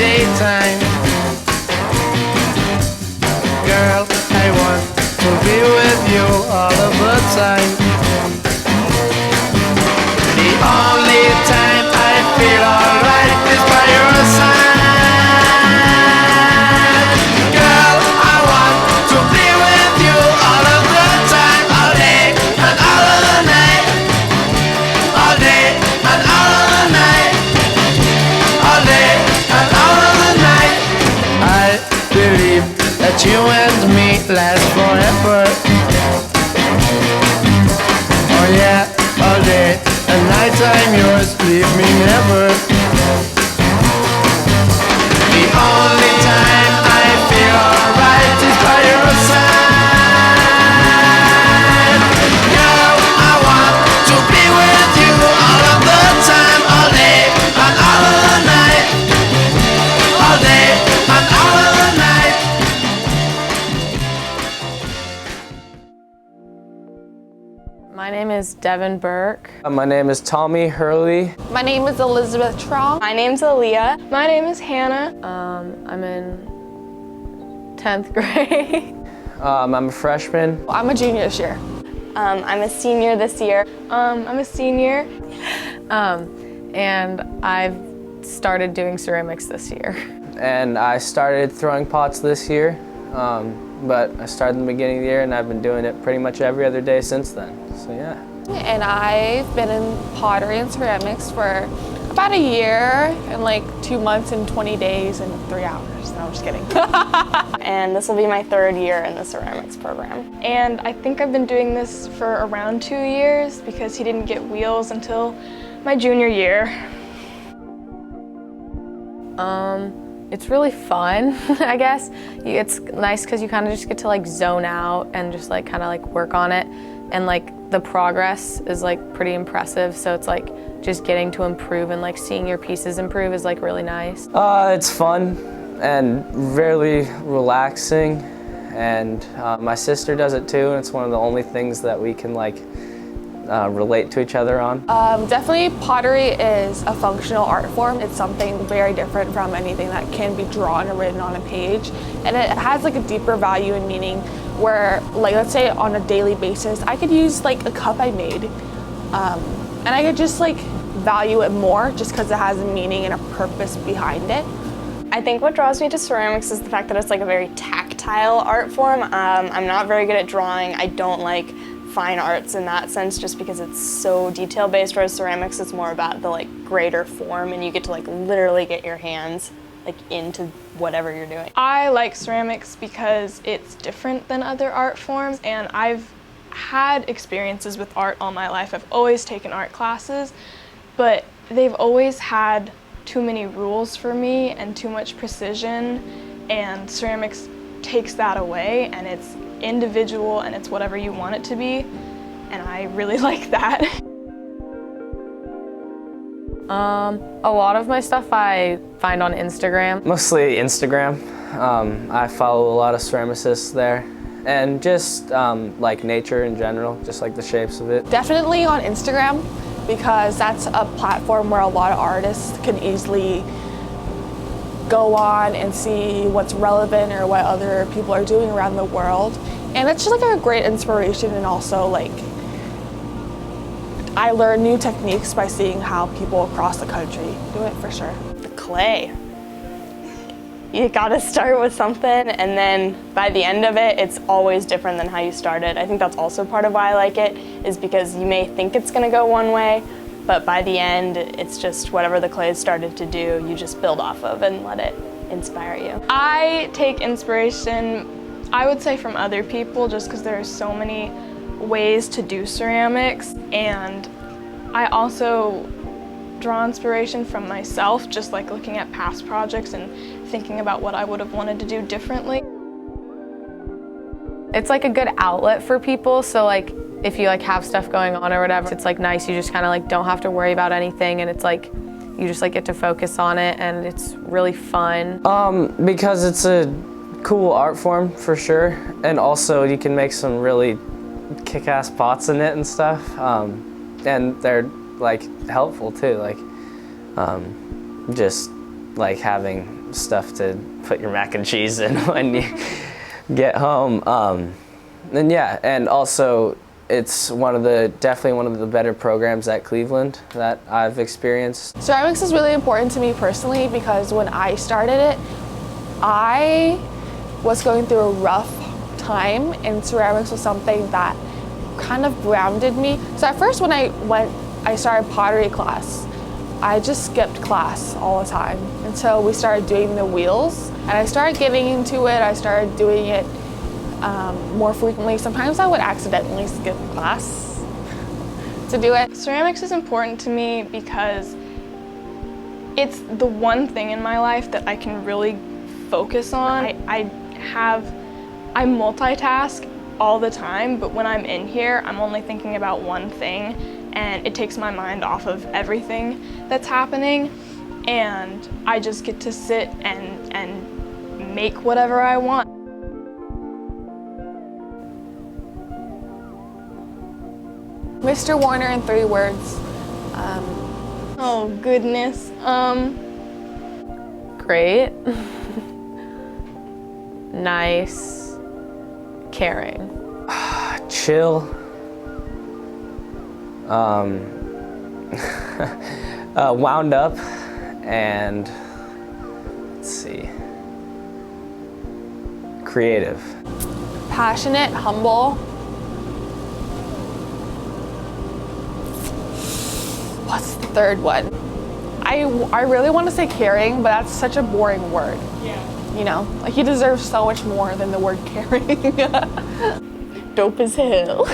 daytime. Girl, I want to be with you all of the time. The only time I feel alright is by your side. Girl, I want to be with you all of the time, all day and all of the night. All day and all of the night. All day and all of the night. I believe that you and me last forever. Oh yeah, all day and night I'm yours, leave me never. The only time I feel alright is by your side. Girl, I want to be with you all of the time, all day and all of the night. All day and all of the night. My name is Devin Burke. My name is Tommy Hurley. My name is Elizabeth Trong. My name's Aaliyah. My name is Hannah. I'm in 10th grade. I'm a freshman. I'm a junior this year. I'm a senior this year. I'm a senior. And I've started doing ceramics this year. And I started throwing pots this year, but I started in the beginning of the year and I've been doing it pretty much every other day since then, so yeah. And I've been in pottery and ceramics for about a year and like 2 months and 20 days and 3 hours. No, I'm just kidding. And this will be my 3rd year in the ceramics program. And I think I've been doing this for around 2 years because he didn't get wheels until my junior year. It's really fun, I guess. It's nice because you kind of just get to like zone out and just like kind of like work on it. And like the progress is like pretty impressive. So it's like just getting to improve and like seeing your pieces improve is like really nice. It's fun and really relaxing. And my sister does it too. And it's one of the only things that we can like relate to each other on. Definitely pottery is a functional art form. It's something very different from anything that can be drawn or written on a page. And it has like a deeper value and meaning where, like, let's say on a daily basis, I could use like a cup I made and I could just like value it more just because it has a meaning and a purpose behind it. I think what draws me to ceramics is the fact that it's like a very tactile art form. I'm not very good at drawing. I don't like fine arts in that sense just because it's so detail-based, whereas ceramics is more about the like greater form and you get to like literally get your hands like into whatever you're doing. I like ceramics because it's different than other art forms, and I've had experiences with art all my life. I've always taken art classes, but they've always had too many rules for me and too much precision, and ceramics takes that away, and it's individual and it's whatever you want it to be, and I really like that. A lot of my stuff I find on Instagram. Mostly Instagram. I follow a lot of ceramicists there. And just like nature in general, just like the shapes of it. Definitely on Instagram because that's a platform where a lot of artists can easily go on and see what's relevant or what other people are doing around the world. And it's just like a great inspiration, and also like I learn new techniques by seeing how people across the country do it, for sure. The clay. You gotta start with something, and then by the end of it, it's always different than how you started. I think that's also part of why I like it, is because you may think it's gonna go one way, but by the end, it's just whatever the clay started to do, you just build off of and let it inspire you. I take inspiration, I would say, from other people, just because there are so many ways to do ceramics, and I also draw inspiration from myself, just like looking at past projects and thinking about what I would have wanted to do differently. It's like a good outlet for people, so like if you like have stuff going on or whatever, it's like nice, you just kind of like don't have to worry about anything, and it's like you just like get to focus on it, and it's really fun. Because it's a cool art form for sure, and also you can make some really kick-ass pots in it and stuff, and they're like helpful too, like just like having stuff to put your mac and cheese in when you get home. And yeah, and also it's definitely one of the better programs at Cleveland that I've experienced. Ceramics is really important to me personally because when I started it, I was going through a rough time, and ceramics was something that kind of grounded me. So at first when I started pottery class, I just skipped class all the time until we started doing the wheels, and I started getting into it. I started doing it more frequently. Sometimes I would accidentally skip class to do it. Ceramics is important to me because it's the one thing in my life that I can really focus on. I multitask all the time, but when I'm in here, I'm only thinking about one thing, and it takes my mind off of everything that's happening, and I just get to sit and make whatever I want. Mr. Warner in 3 words. Oh goodness. Great. Nice. Caring. Chill. Wound up, and let's see, creative. Passionate, humble. What's the 3rd one? I really want to say caring, but that's such a boring word. Yeah. You know, like he deserves so much more than the word caring. Dope as hell.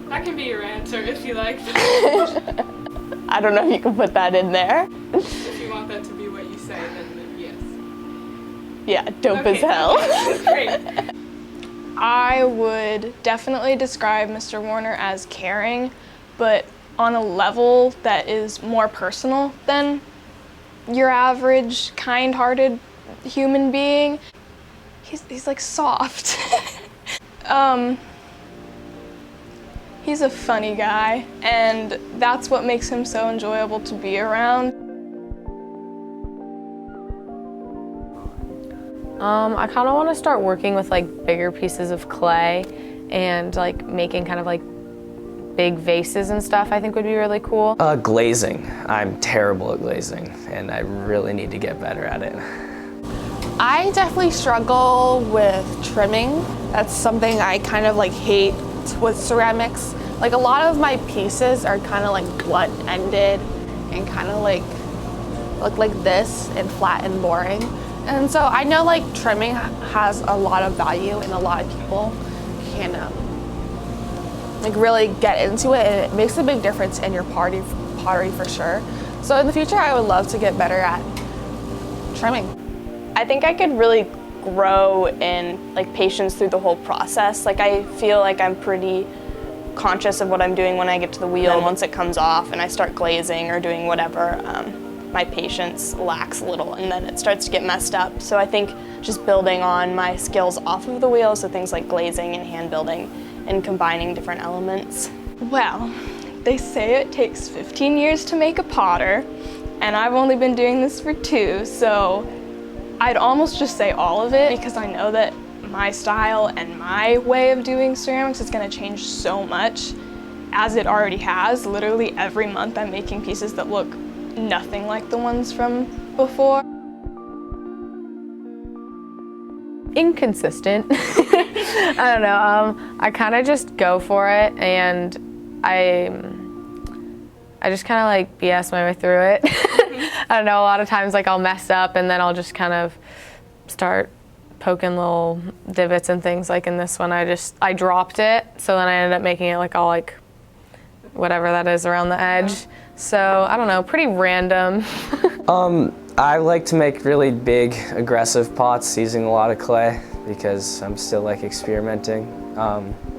That can be your answer if you like. I don't know if you can put that in there. If you want that to be what you say, then yes. Yeah, dope as Okay, hell. Great. I would definitely describe Mr. Warner as caring, but on a level that is more personal than your average kind-hearted human being. He's like soft. He's a funny guy, and that's what makes him so enjoyable to be around. I kind of want to start working with like bigger pieces of clay and like making kind of like big vases and stuff. I think would be really cool. Glazing. I'm terrible at glazing, and I really need to get better at it. I definitely struggle with trimming. That's something I kind of like hate with ceramics. Like a lot of my pieces are kind of like blunt-ended and kind of like look like this and flat and boring. And so I know like trimming has a lot of value, and a lot of people can like really get into it, and it makes a big difference in your pottery for sure. So in the future, I would love to get better at trimming. I think I could really grow in like patience through the whole process. Like I feel like I'm pretty conscious of what I'm doing when I get to the wheel, and once it comes off and I start glazing or doing whatever, my patience lacks a little, and then it starts to get messed up. So I think just building on my skills off of the wheel, so things like glazing and hand building and combining different elements. Well, they say it takes 15 years to make a potter, and I've only been doing this for 2, so I'd almost just say all of it, because I know that my style and my way of doing ceramics is going to change so much, as it already has. Literally every month I'm making pieces that look nothing like the ones from before. Inconsistent. I don't know. I kind of just go for it, and I just kind of like BS my way through it. I don't know. A lot of times, like I'll mess up, and then I'll just kind of start poking little divots and things. Like in this one, I dropped it, so then I ended up making it like all like whatever that is around the edge. So I don't know, pretty random. I like to make really big, aggressive pots using a lot of clay because I'm still like experimenting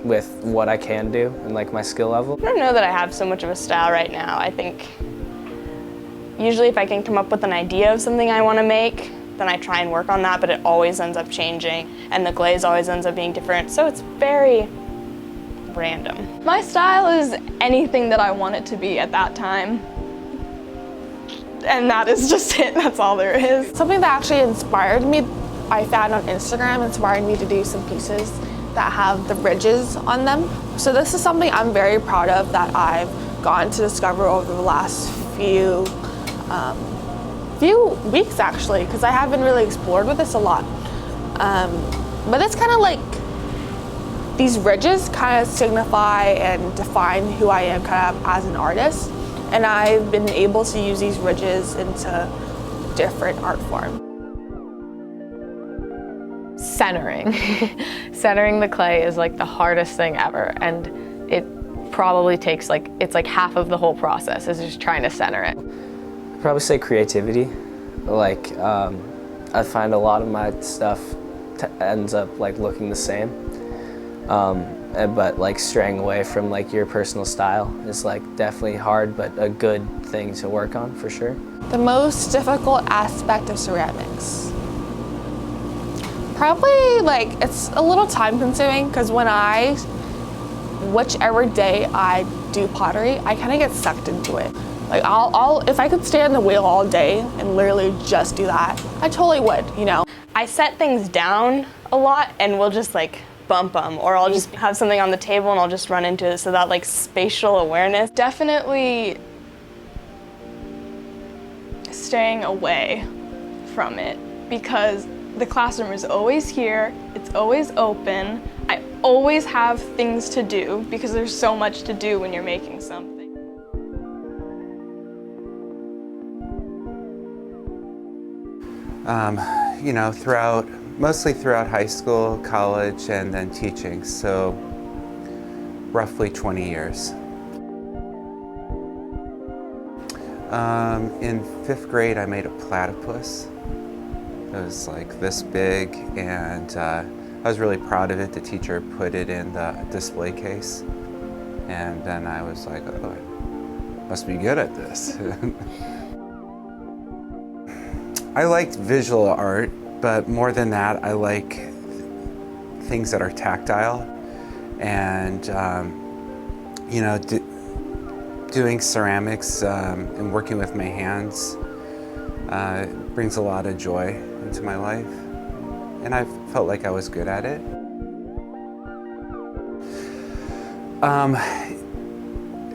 with what I can do and like my skill level. I don't know that I have so much of a style right now. I think usually if I can come up with an idea of something I want to make, then I try and work on that, but it always ends up changing, and the glaze always ends up being different, so it's very random. My style is anything that I want it to be at that time. and that is just it. That's all there is. Something that actually inspired me, I found on Instagram, inspired me to do some pieces that have the ridges on them. So this is something I'm very proud of that I've gotten to discover over the last few weeks actually, because I haven't really explored with this a lot. But it's kind of like these ridges kind of signify and define who I am kind of as an artist. And I've been able to use these ridges into different art forms. Centering. Centering the clay is like the hardest thing ever, and it probably takes it's like half of the whole process is just trying to center it. I'd probably say creativity. Like I find a lot of my stuff ends up like looking the same, but like straying away from like your personal style is like definitely hard, but a good thing to work on for sure. The most difficult aspect of ceramics, probably like it's a little time consuming, because whichever day I do pottery, I kind of get sucked into it. Like I'll if I could stay on the wheel all day and literally just do that, I totally would, you know. I set things down a lot and we'll just like bump them, or I'll just have something on the table and I'll just run into it. So that like spatial awareness. Definitely staying away from it, because the classroom is always here, it's always open. I always have things to do because there's so much to do when you're making something. You know, mostly throughout high school, college, and then teaching, so roughly 20 years. In 5th grade, I made a platypus. It was like this big, and I was really proud of it. The teacher put it in the display case, and then I was like, oh, I must be good at this. I liked visual art, but more than that, I like things that are tactile, and you know, doing ceramics and working with my hands brings a lot of joy into my life, and I felt like I was good at it.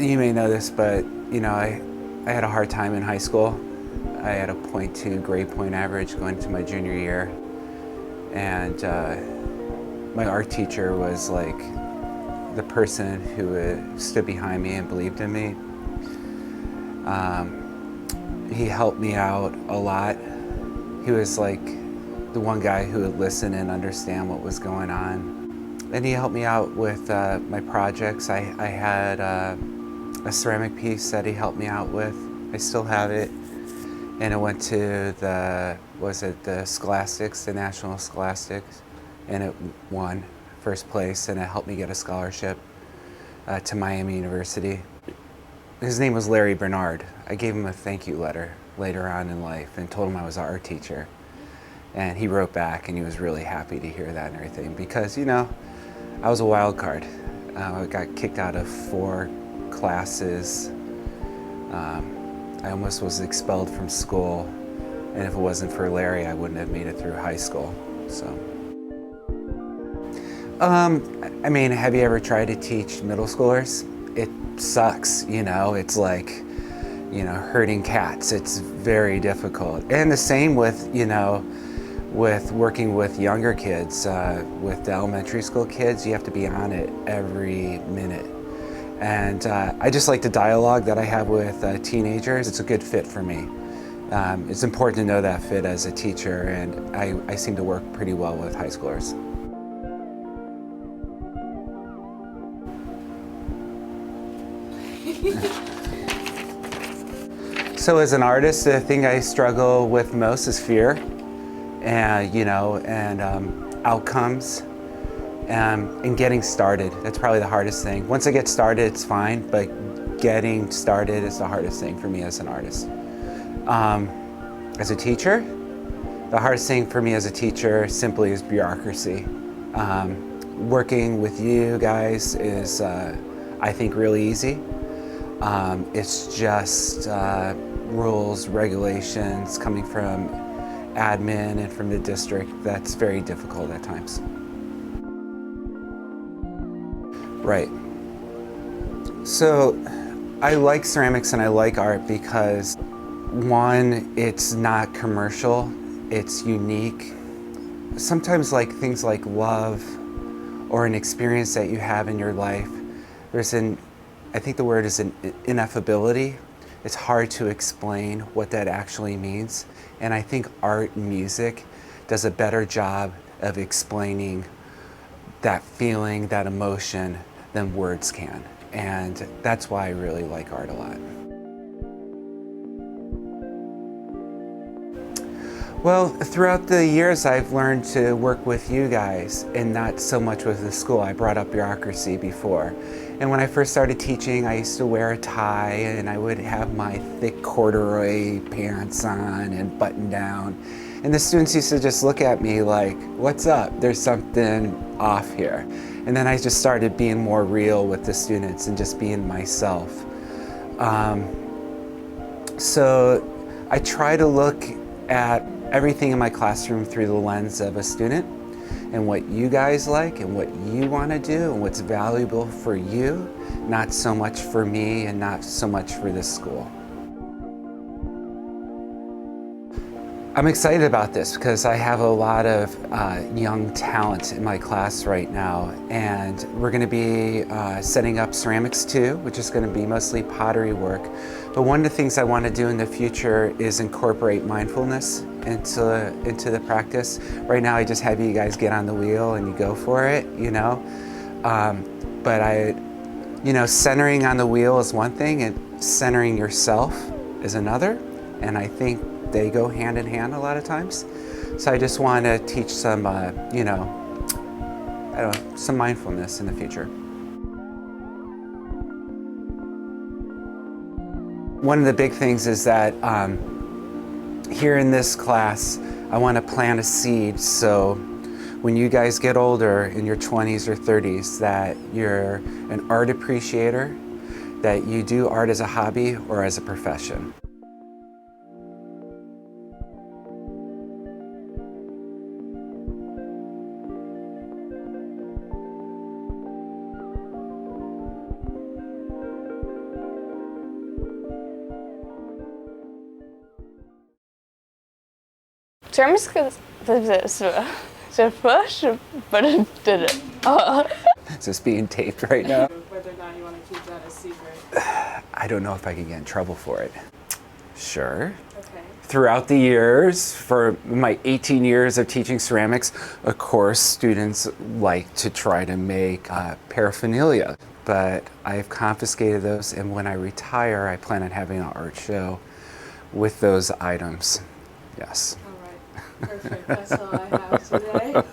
You may know this, but you know, I had a hard time in high school. I had a 0.2 grade point average going into my junior year, and my art teacher was like the person who stood behind me and believed in me. He helped me out a lot. He was like the one guy who would listen and understand what was going on. And he helped me out with my projects. I had a ceramic piece that he helped me out with. I still have it. And it went to the Scholastics, the National Scholastics, and it won first place, and it helped me get a scholarship to Miami University. His name was Larry Bernard. I gave him a thank you letter later on in life and told him I was an art teacher. And he wrote back, and he was really happy to hear that and everything, because, you know, I was a wild card. I got kicked out of 4 classes. I almost was expelled from school, and if it wasn't for Larry, I wouldn't have made it through high school. So, I mean, have you ever tried to teach middle schoolers? It sucks, you know. It's like, you know, herding cats. It's very difficult. And the same with, you know, with working with younger kids, with the elementary school kids, you have to be on it every minute. And I just like the dialogue that I have with teenagers. It's a good fit for me. It's important to know that fit as a teacher, and I seem to work pretty well with high schoolers. So as an artist, the thing I struggle with most is fear, and you know, and outcomes. And getting started, that's probably the hardest thing. Once I get started, it's fine, but getting started is the hardest thing for me as an artist. As a teacher, the hardest thing for me as a teacher simply is bureaucracy. Working with you guys is, I think, really easy. It's just rules, regulations coming from admin and from the district. That's very difficult at times. Right. So I like ceramics and I like art because, one, it's not commercial, it's unique. Sometimes like things like love or an experience that you have in your life, I think the word is an ineffability. It's hard to explain what that actually means. And I think art and music does a better job of explaining that feeling, that emotion, than words can. And that's why I really like art a lot. Well, throughout the years, I've learned to work with you guys and not so much with the school. I brought up bureaucracy before. And when I first started teaching, I used to wear a tie and I would have my thick corduroy pants on and button down. And the students used to just look at me like, what's up? There's something off here. And then I just started being more real with the students and just being myself. So I try to look at everything in my classroom through the lens of a student and what you guys like and what you want to do and what's valuable for you, not so much for me and not so much for this school. I'm excited about this because I have a lot of young talent in my class right now, and we're going to be setting up ceramics too, which is going to be mostly pottery work. But one of the things I want to do in the future is incorporate mindfulness into the practice. Right now I just have you guys get on the wheel and you go for it, you know. But centering on the wheel is one thing and centering yourself is another. And I think they go hand in hand a lot of times. So I just want to teach some, some mindfulness in the future. One of the big things is that here in this class, I want to plant a seed so when you guys get older in your 20s or 30s, that you're an art appreciator, that you do art as a hobby or as a profession. Ceramics Is this being taped right now? Whether or not you want to keep that a secret. I don't know if I could get in trouble for it. Sure. Okay. Throughout the years, for my 18 years of teaching ceramics, of course, students like to try to make paraphernalia. But I've confiscated those, and when I retire, I plan on having an art show with those items. Yes. All right. Perfect. That's all I have today.